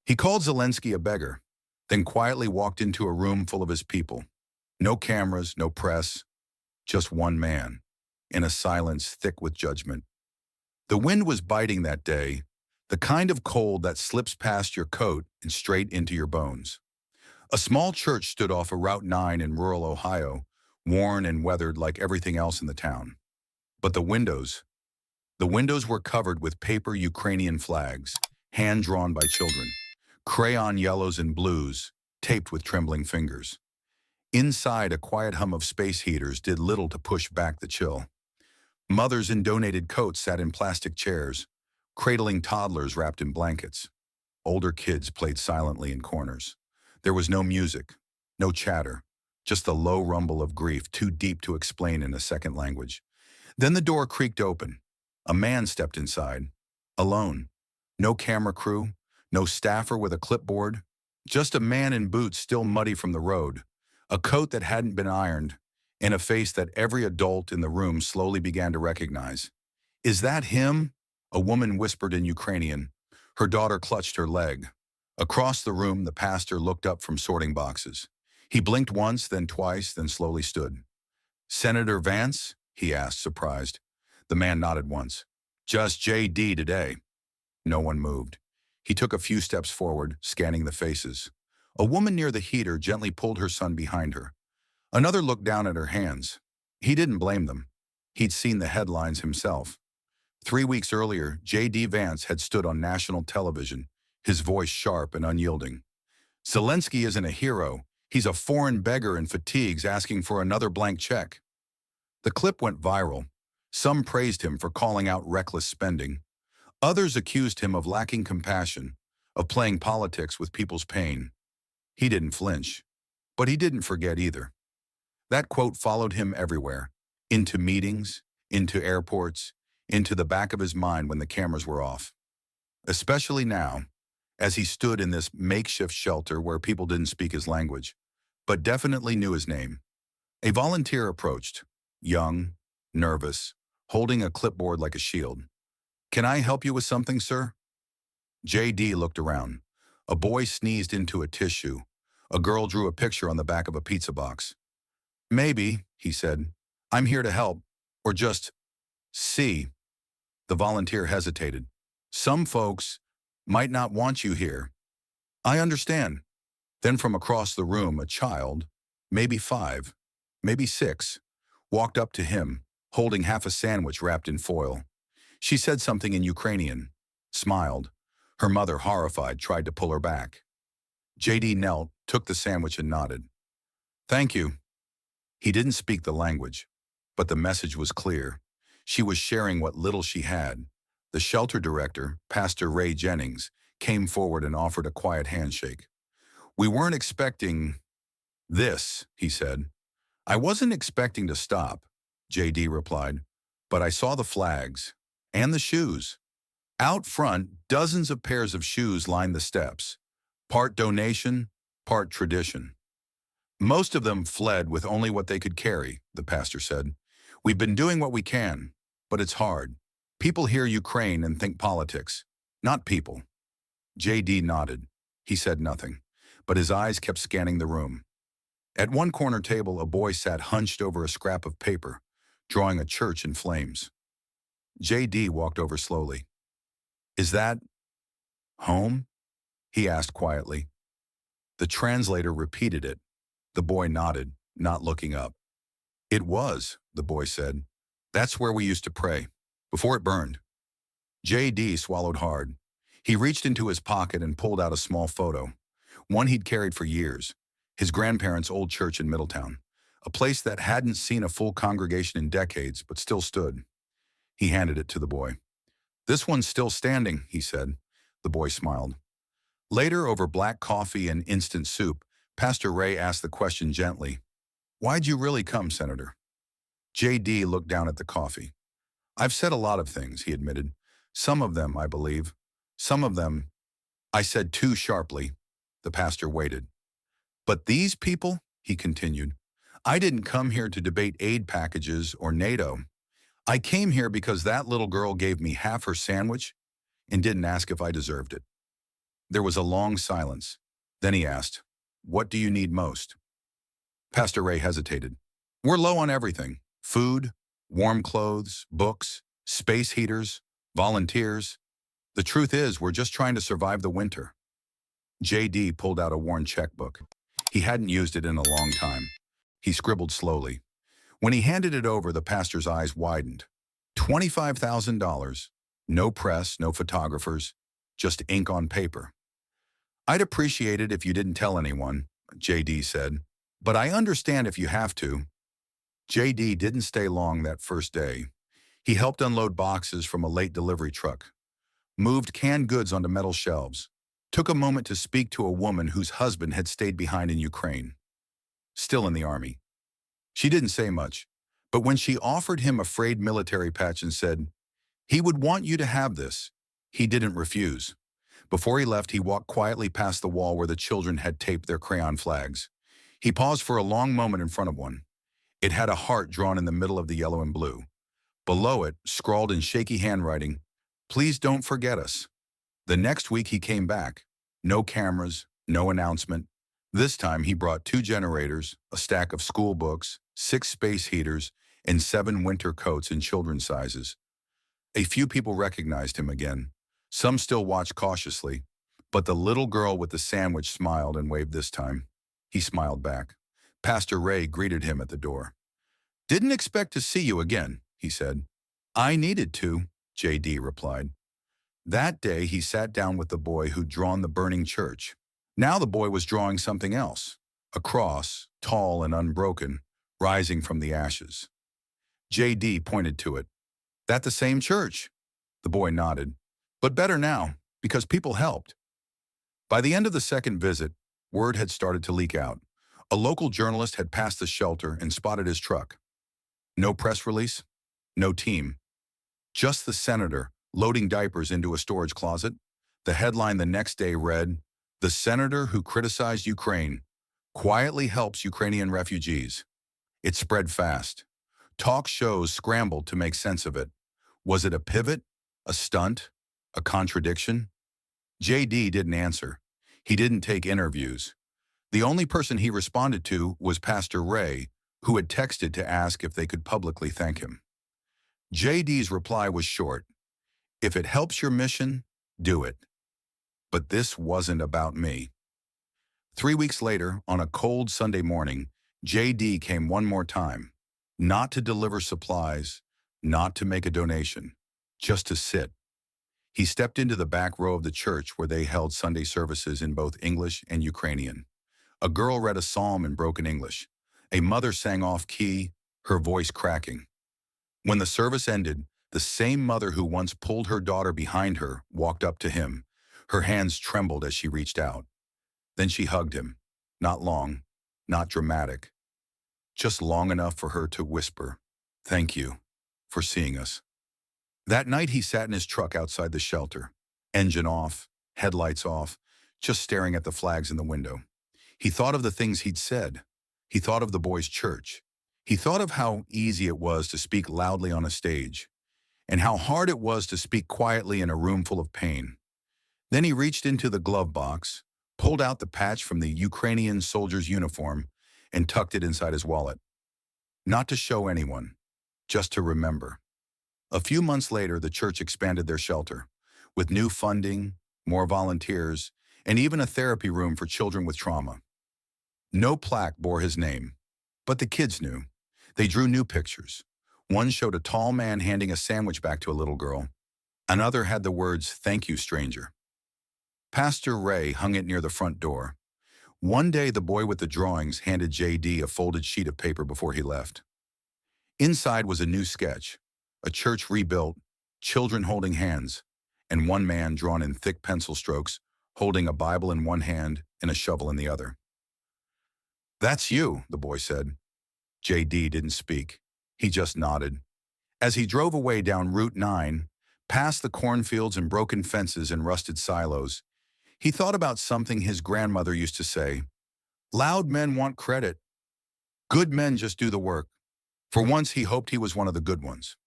He called Zelensky a beggar, then quietly walked into a room full of his people. No cameras, no press, just one man, in a silence thick with judgment. The wind was biting that day, the kind of cold that slips past your coat and straight into your bones. A small church stood off of Route 9 in rural Ohio, worn and weathered like everything else in the town. But the windows were covered with paper Ukrainian flags, hand-drawn by children, crayon yellows and blues, taped with trembling fingers. Inside, a quiet hum of space heaters did little to push back the chill. Mothers in donated coats sat in plastic chairs, cradling toddlers wrapped in blankets. Older kids played silently in corners. There was no music, no chatter, just the low rumble of grief too deep to explain in a second language. Then the door creaked open. A man stepped inside, alone. No camera crew, no staffer with a clipboard, just a man in boots still muddy from the road, a coat that hadn't been ironed, and a face that every adult in the room slowly began to recognize. "Is that him?" a woman whispered in Ukrainian. Her daughter clutched her leg. Across the room, the pastor looked up from sorting boxes. He blinked once, then twice, then slowly stood. "Senator Vance?" he asked, surprised. The man nodded once. "Just JD today." No one moved. He took a few steps forward, scanning the faces. A woman near the heater gently pulled her son behind her. Another looked down at her hands. He didn't blame them. He'd seen the headlines himself. 3 weeks earlier, J.D. Vance had stood on national television, his voice sharp and unyielding. "Zelensky isn't a hero. He's a foreign beggar in fatigues asking for another blank check." The clip went viral. Some praised him for calling out reckless spending. Others accused him of lacking compassion, of playing politics with people's pain. He didn't flinch, but he didn't forget either. That quote followed him everywhere, into meetings, into airports, into the back of his mind when the cameras were off. Especially now, as he stood in this makeshift shelter where people didn't speak his language, but definitely knew his name. A volunteer approached, young, nervous, holding a clipboard like a shield. "Can I help you with something, sir?" J.D. looked around. A boy sneezed into a tissue. A girl drew a picture on the back of a pizza box. "Maybe," he said. "I'm here to help, or just see." The volunteer hesitated. "Some folks might not want you here." "I understand." Then from across the room, a child, maybe 5, maybe 6, walked up to him, holding half a sandwich wrapped in foil. She said something in Ukrainian, smiled. Her mother, horrified, tried to pull her back. J.D. knelt, took the sandwich and nodded. "Thank you." He didn't speak the language, but the message was clear. She was sharing what little she had. The shelter director, Pastor Ray Jennings, came forward and offered a quiet handshake. "We weren't expecting this," he said. "I wasn't expecting to stop," J.D. replied, "but I saw the flags and the shoes. Out front, dozens of pairs of shoes lined the steps, part donation, part tradition. Most of them fled with only what they could carry," the pastor said. "We've been doing what we can, but it's hard. People hear Ukraine and think politics, not people." J.D. nodded. He said nothing, but his eyes kept scanning the room. At one corner table, a boy sat hunched over a scrap of paper, drawing a church in flames. J.D. walked over slowly. "Is that home?" he asked quietly. The translator repeated it. The boy nodded, not looking up. "It was," the boy said. "That's where we used to pray, before it burned." J.D. swallowed hard. He reached into his pocket and pulled out a small photo, one he'd carried for years, his grandparents' old church in Middletown, a place that hadn't seen a full congregation in decades but still stood. He handed it to the boy. "This one's still standing," he said. The boy smiled. Later, over black coffee and instant soup, Pastor Ray asked the question gently, "Why'd you really come, Senator?" J.D. looked down at the coffee. "I've said a lot of things," he admitted. "Some of them, I believe. Some of them, I said too sharply." The pastor waited. "But these people," he continued, "I didn't come here to debate aid packages or NATO. I came here because that little girl gave me half her sandwich and didn't ask if I deserved it." There was a long silence. Then he asked, "What do you need most?" Pastor Ray hesitated. "We're low on everything. Food, warm clothes, books, space heaters, volunteers. The truth is, we're just trying to survive the winter." JD pulled out a worn checkbook. He hadn't used it in a long time. He scribbled slowly. When he handed it over, the pastor's eyes widened. $25,000. No press, no photographers, just ink on paper. "I'd appreciate it if you didn't tell anyone," JD said. "But I understand if you have to." JD didn't stay long that first day. He helped unload boxes from a late delivery truck, moved canned goods onto metal shelves, took a moment to speak to a woman whose husband had stayed behind in Ukraine, still in the army. She didn't say much, but when she offered him a frayed military patch and said, "He would want you to have this," he didn't refuse. Before he left, he walked quietly past the wall where the children had taped their crayon flags. He paused for a long moment in front of one. It had a heart drawn in the middle of the yellow and blue. Below it, scrawled in shaky handwriting, "Please don't forget us." The next week he came back. No cameras, no announcement. This time he brought 2 generators, a stack of school books, 6 space heaters, and 7 winter coats in children's sizes. A few people recognized him again. Some still watched cautiously, but the little girl with the sandwich smiled and waved this time. He smiled back. Pastor Ray greeted him at the door. "Didn't expect to see you again," he said. "I needed to," JD replied. That day he sat down with the boy who'd drawn the burning church. Now the boy was drawing something else, a cross, tall and unbroken, rising from the ashes. JD pointed to it. "That the same church?" The boy nodded. "But better now, because people helped." By the end of the second visit, word had started to leak out. A local journalist had passed the shelter and spotted his truck. No press release, no team. Just the senator loading diapers into a storage closet. The headline the next day read, "The senator who criticized Ukraine quietly helps Ukrainian refugees." It spread fast. Talk shows scrambled to make sense of it. Was it a pivot, a stunt, a contradiction? JD didn't answer. He didn't take interviews. The only person he responded to was Pastor Ray, who had texted to ask if they could publicly thank him. JD's reply was short. "If it helps your mission, do it. But this wasn't about me." 3 weeks later, on a cold Sunday morning, JD came one more time. Not to deliver supplies, not to make a donation, just to sit. He stepped into the back row of the church where they held Sunday services in both English and Ukrainian. A girl read a psalm in broken English. A mother sang off-key, her voice cracking. When the service ended, the same mother who once pulled her daughter behind her walked up to him. Her hands trembled as she reached out. Then she hugged him. Not long, not dramatic. Just long enough for her to whisper, "Thank you for seeing us." That night he sat in his truck outside the shelter. Engine off, headlights off, just staring at the flags in the window. He thought of the things he'd said. He thought of the boys' church. He thought of how easy it was to speak loudly on a stage, and how hard it was to speak quietly in a room full of pain. Then he reached into the glove box, pulled out the patch from the Ukrainian soldier's uniform, and tucked it inside his wallet. Not to show anyone, just to remember. A few months later, the church expanded their shelter, with new funding, more volunteers, and even a therapy room for children with trauma. No plaque bore his name, but the kids knew. They drew new pictures. One showed a tall man handing a sandwich back to a little girl. Another had the words, "Thank you, stranger." Pastor Ray hung it near the front door. One day, the boy with the drawings handed JD a folded sheet of paper before he left. Inside was a new sketch, a church rebuilt, children holding hands, and one man drawn in thick pencil strokes, holding a Bible in one hand and a shovel in the other. "That's you," the boy said. JD didn't speak. He just nodded. As he drove away down Route 9, past the cornfields and broken fences and rusted silos, he thought about something his grandmother used to say. "Loud men want credit. Good men just do the work." For once, he hoped he was one of the good ones.